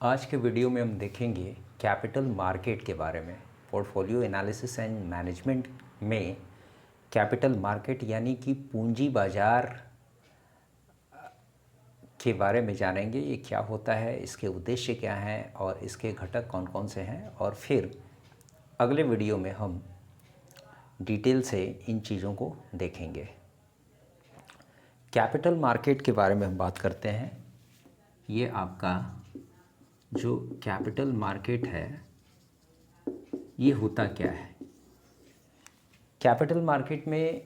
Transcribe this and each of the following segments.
आज के वीडियो में हम देखेंगे कैपिटल मार्केट के बारे में। पोर्टफोलियो एनालिसिस एंड मैनेजमेंट में कैपिटल मार्केट यानी कि पूंजी बाजार के बारे में जानेंगे। ये क्या होता है, इसके उद्देश्य क्या हैं और इसके घटक कौन कौन से हैं, और फिर अगले वीडियो में हम डिटेल से इन चीज़ों को देखेंगे। कैपिटल मार्केट के बारे में हम बात करते हैं। ये आपका जो कैपिटल मार्केट है ये होता क्या है। कैपिटल मार्केट में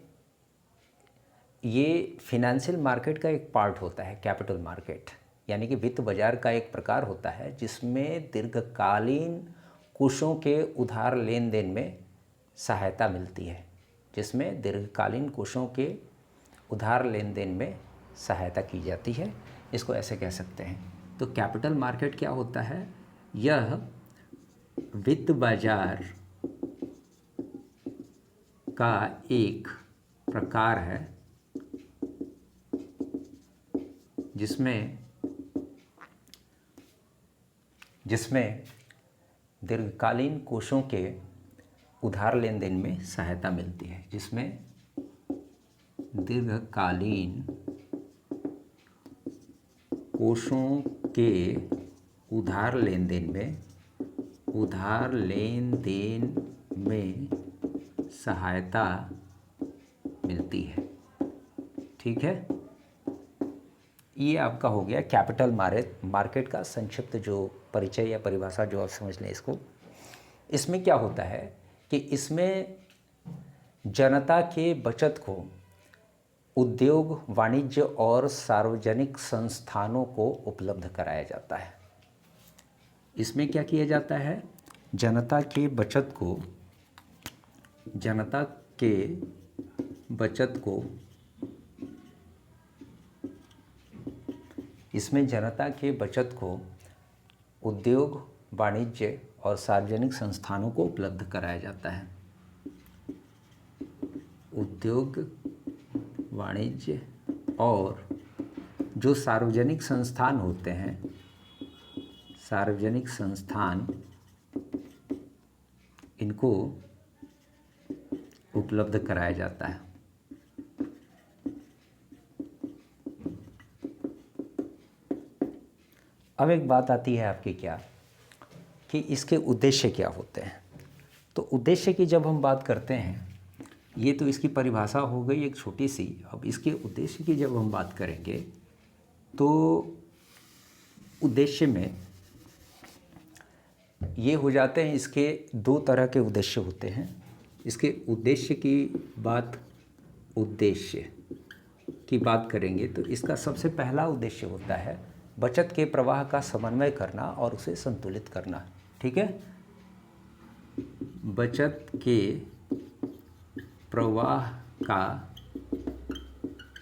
ये फिनेंशियल मार्केट का एक पार्ट होता है। कैपिटल मार्केट यानी कि वित्त बाजार का एक प्रकार होता है जिसमें दीर्घकालीन कोषों के उधार लेन देन में सहायता मिलती है, जिसमें दीर्घकालीन कोषों के उधार लेन देन में सहायता की जाती है। इसको ऐसे कह सकते हैं। तो कैपिटल मार्केट क्या होता है? यह वित्त बाजार का एक प्रकार है जिसमें दीर्घकालीन कोषों के उधार लेन देन में सहायता मिलती है, जिसमें दीर्घकालीन कोषों के उधार लेन देन में सहायता मिलती है। ठीक है, ये आपका हो गया कैपिटल मार्केट का संक्षिप्त जो परिचय या परिभाषा जो आप समझ लें इसको। इसमें क्या होता है कि इसमें जनता के बचत को उद्योग, वाणिज्य और सार्वजनिक संस्थानों को उपलब्ध कराया जाता है। इसमें क्या किया जाता है? जनता के बचत को उद्योग, वाणिज्य और सार्वजनिक संस्थानों को उपलब्ध कराया जाता है। उद्योग, वाणिज्य और जो सार्वजनिक संस्थान होते हैं, सार्वजनिक संस्थान इनको उपलब्ध कराया जाता है। अब एक बात आती है आपकी क्या कि इसके उद्देश्य क्या होते हैं। तो उद्देश्य की जब हम बात करते हैं, ये तो इसकी परिभाषा हो गई एक छोटी सी। अब इसके उद्देश्य की जब हम बात करेंगे तो उद्देश्य में ये हो जाते हैं, इसके दो तरह के उद्देश्य होते हैं। इसके उद्देश्य की बात करेंगे तो इसका सबसे पहला उद्देश्य होता है बचत के प्रवाह का समन्वय करना और उसे संतुलित करना। ठीक है, बचत के प्रवाह का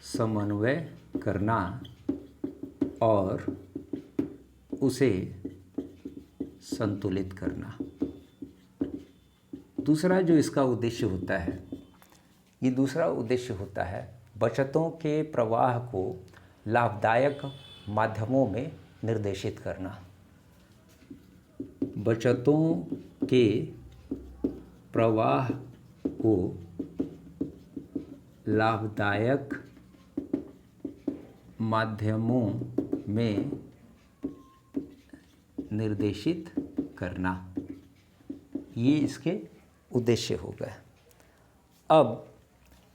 समन्वय करना और उसे संतुलित करना। दूसरा जो इसका उद्देश्य होता है, ये दूसरा उद्देश्य होता है बचतों के प्रवाह को लाभदायक माध्यमों में निर्देशित करना। बचतों के प्रवाह को लाभदायक माध्यमों में निर्देशित करना, ये इसके उद्देश्य हो गए। अब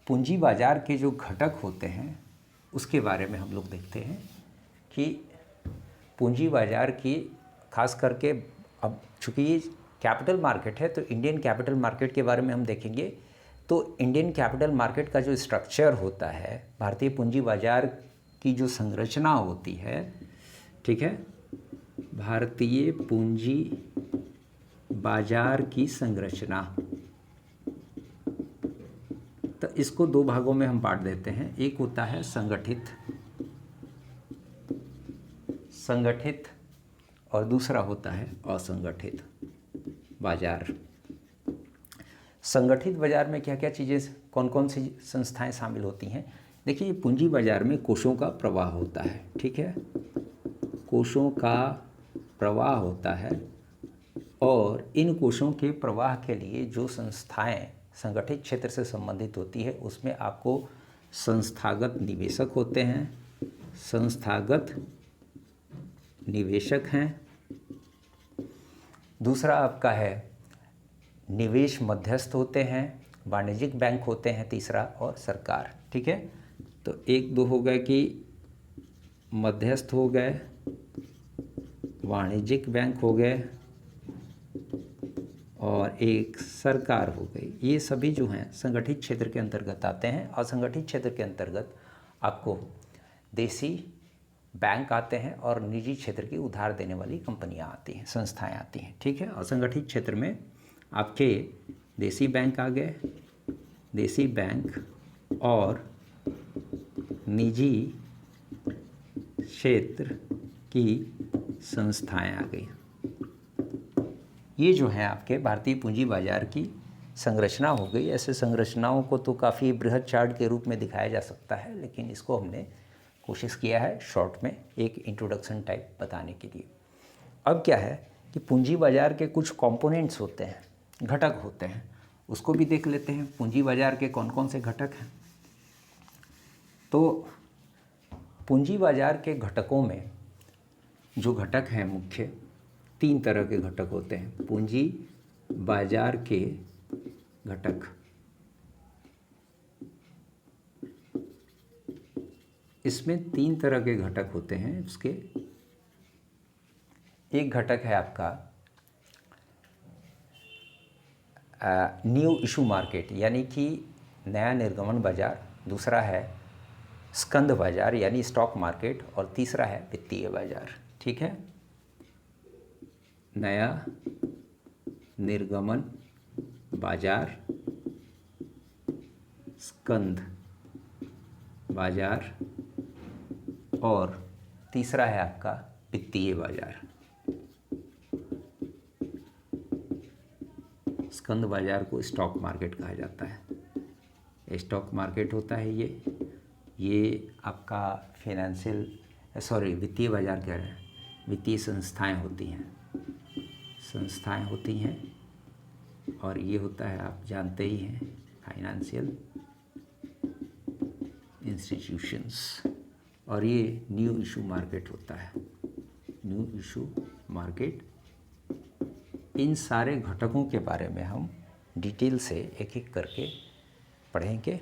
पूंजी बाजार के जो घटक होते हैं उसके बारे में हम लोग देखते हैं कि पूंजी बाजार की खास करके, अब चूँकि ये कैपिटल मार्केट है तो इंडियन कैपिटल मार्केट के बारे में हम देखेंगे। तो इंडियन कैपिटल मार्केट का जो स्ट्रक्चर होता है, भारतीय पूंजी बाजार की जो संरचना होती है, ठीक है, भारतीय पूंजी बाजार की संरचना, तो इसको दो भागों में हम बांट देते हैं। एक होता है संगठित और दूसरा होता है असंगठित बाजार। संगठित बाजार में क्या क्या चीज़ें, कौन कौन सी संस्थाएं शामिल होती हैं? देखिए, पूंजी बाजार में कोषों का प्रवाह होता है। ठीक है, कोषों का प्रवाह होता है और इन कोषों के प्रवाह के लिए जो संस्थाएं संगठित क्षेत्र से संबंधित होती है उसमें आपको संस्थागत निवेशक होते हैं, संस्थागत निवेशक हैं। दूसरा आपका है निवेश मध्यस्थ होते हैं, वाणिज्यिक बैंक होते हैं तीसरा, और सरकार। ठीक है, तो एक दो हो गए कि मध्यस्थ हो गए, वाणिज्यिक बैंक हो गए और एक सरकार हो गई। ये सभी जो हैं संगठित क्षेत्र के अंतर्गत आते हैं और संगठित क्षेत्र के अंतर्गत आपको देसी बैंक आते हैं और निजी क्षेत्र की उधार देने वाली कंपनियां आती हैं, संस्थाएं आती हैं। ठीक है, और संगठित क्षेत्र में आपके देसी बैंक आ गए, देसी बैंक और निजी क्षेत्र की संस्थाएं आ गई। ये जो है आपके भारतीय पूंजी बाजार की संरचना हो गई। ऐसे संरचनाओं को तो काफ़ी बृहद चार्ट के रूप में दिखाया जा सकता है, लेकिन इसको हमने कोशिश किया है शॉर्ट में एक इंट्रोडक्शन टाइप बताने के लिए। अब क्या है कि पूंजी बाजार के कुछ कंपोनेंट्स होते हैं, घटक होते हैं, उसको भी देख लेते हैं। पूंजी बाजार के कौन कौन से घटक हैं? तो पूंजी बाजार के घटकों में जो घटक हैं मुख्य 3 तरह के घटक होते हैं। पूंजी बाजार के घटक, इसमें 3 तरह के घटक होते हैं। उसके एक घटक है आपका न्यू इशू मार्केट यानी कि नया निर्गमन बाजार, दूसरा है स्कंद बाजार यानी स्टॉक मार्केट, और तीसरा है वित्तीय बाजार। ठीक है, नया निर्गमन बाजार, स्कंद बाजार और तीसरा है आपका वित्तीय बाजार। स्कंद बाजार को स्टॉक मार्केट कहा जाता है। स्टॉक मार्केट होता है ये आपका वित्तीय बाजार कह रहे हैं, वित्तीय संस्थाएं होती हैं और ये होता है, आप जानते ही हैं, फाइनेंशियल इंस्टीट्यूशंस। और ये न्यू इशू मार्केट होता है, न्यू इशू मार्केट। इन सारे घटकों के बारे में हम डिटेल से एक एक करके पढ़ेंगे।